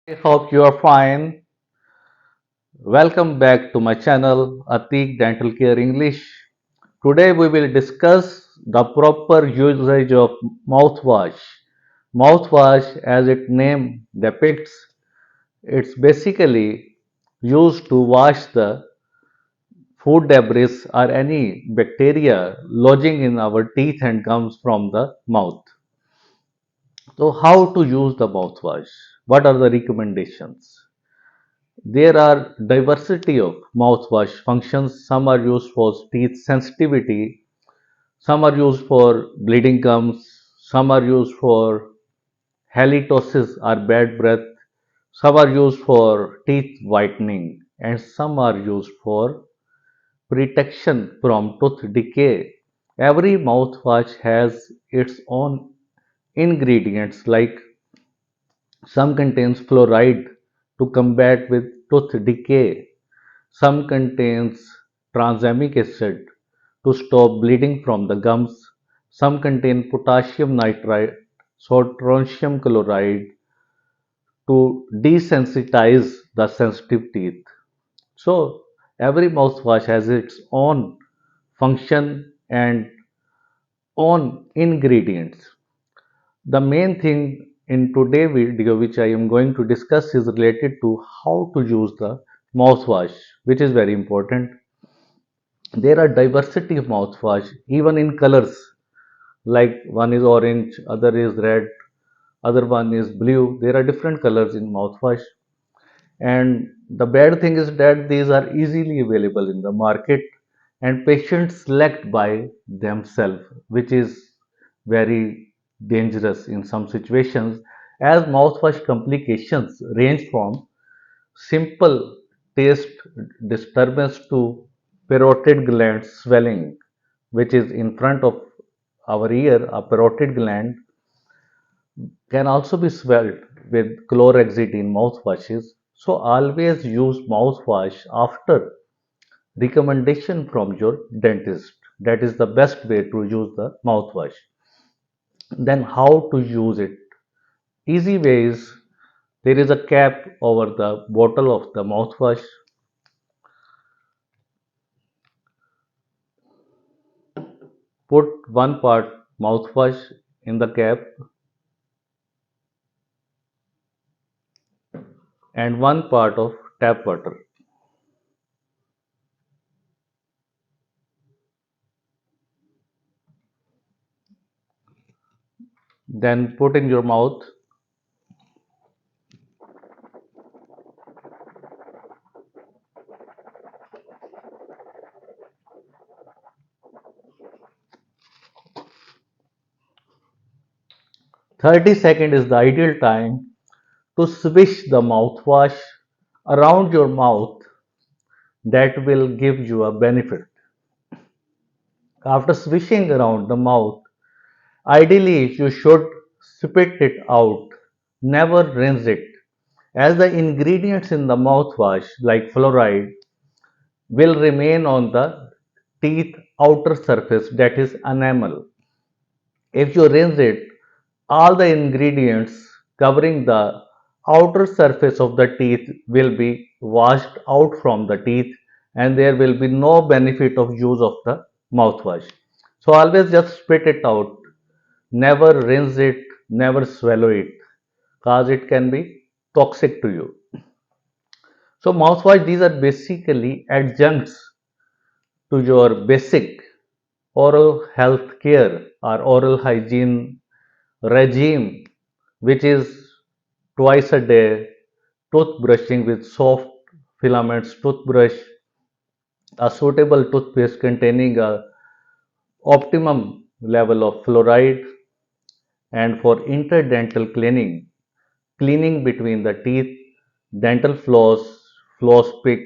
I hope you are fine. Welcome back to my channel, Ateeq Dental Care English. Today we will discuss the proper usage of mouthwash. Mouthwash, as its name depicts, it's basically used to wash the food debris or any bacteria lodging in our teeth and gums from the mouth. So, how to use the mouthwash? What are the recommendations? There are diversity of mouthwash functions. Some are used for teeth sensitivity, some are used for bleeding gums, some are used for halitosis or bad breath, some are used for teeth whitening, and some are used for protection from tooth decay. Every mouthwash has its own ingredients, like some contains fluoride to combat with tooth decay. Some contains tranexamic acid to stop bleeding from the gums. Some contain potassium nitrite, sodium chloride to desensitize the sensitive teeth. So every mouthwash has its own function and own ingredients. The main thing in today's video which I am going to discuss is related to how to use the mouthwash, which is very important. There are diversity of mouthwash even in colors, like one is orange, other is red, other one is blue. There are different colors in mouthwash, and the bad thing is that these are easily available in the market and patients select by themselves, which is very dangerous in some situations, as mouthwash complications range from simple taste disturbance to parotid gland swelling, which is in front of our ear. A parotid gland can also be swelled with chlorhexidine mouthwashes. So always use mouthwash after recommendation from your dentist. That is the best way to use the mouthwash. Then how to use it? Easy ways. There is a cap over the bottle of the mouthwash. Put one part mouthwash in the cap and one part of tap water. Then put in your mouth. 30 seconds is the ideal time to swish the mouthwash around your mouth. That will give you a benefit. After swishing around the mouth, ideally you should spit it out, never rinse it, as the ingredients in the mouthwash, like fluoride, will remain on the teeth outer surface, that is enamel. If you rinse it, all the ingredients covering the outer surface of the teeth will be washed out from the teeth, and there will be no benefit of use of the mouthwash. So always just spit it out, never rinse it, never swallow it, cause it can be toxic to you. So mouthwash, these are basically adjuncts to your basic oral health care or oral hygiene regime, which is twice a day toothbrushing with soft filaments toothbrush, a suitable toothpaste containing a optimum level of fluoride, and for interdental cleaning, cleaning between the teeth, dental floss, floss pick,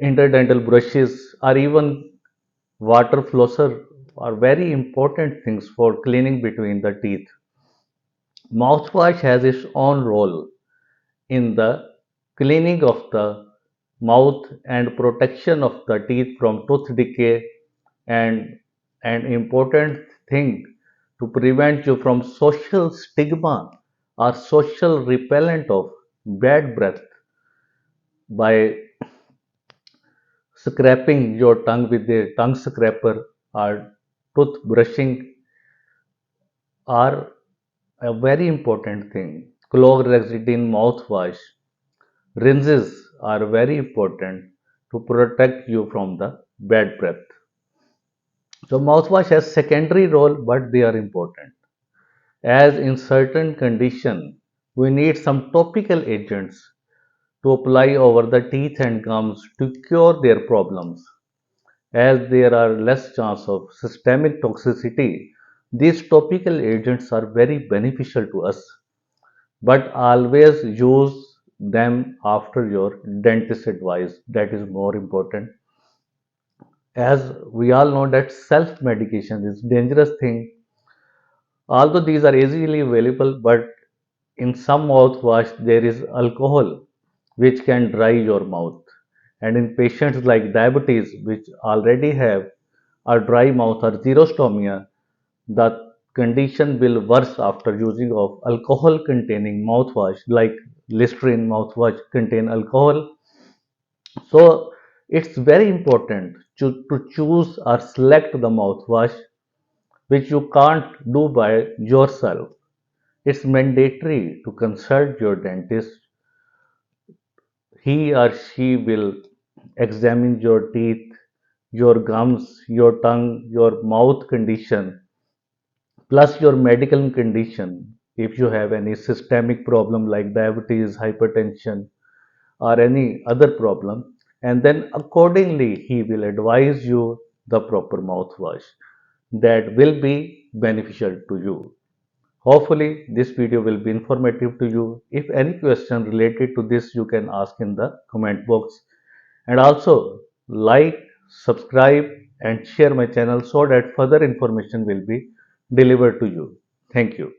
interdental brushes, or even water flosser are very important things for cleaning between the teeth. Mouthwash has its own role in the cleaning of the mouth and protection of the teeth from tooth decay, and an important thing to prevent you from social stigma are social repellent of bad breath by scraping your tongue with a tongue scraper or tooth brushing are a very important thing. Clogged residue mouthwash rinses are very important to protect you from the bad breath. So mouthwash has secondary role, but they are important. As in certain condition, we need some topical agents to apply over the teeth and gums to cure their problems. As there are less chance of systemic toxicity, these topical agents are very beneficial to us, but always use them after your dentist advice. That is more important. As we all know that self-medication is dangerous thing. Although these are easily available, but in some mouthwash there is alcohol which can dry your mouth. And in patients like diabetes, which already have a dry mouth or xerostomia, the condition will worse after using of alcohol containing mouthwash like Listerine mouthwash contain alcohol. So it's very important to choose or select the mouthwash which you can't do by yourself. It's mandatory to consult your dentist. He or she will examine your teeth, your gums, your tongue, your mouth condition, plus your medical condition. If you have any systemic problem like diabetes, hypertension, or any other problem, and then accordingly he will advise you the proper mouthwash that will be beneficial to you. Hopefully, this video will be informative to you. If any question related to this, you can ask in the comment box. And also, like, subscribe, and share my channel so that further information will be delivered to you. Thank you.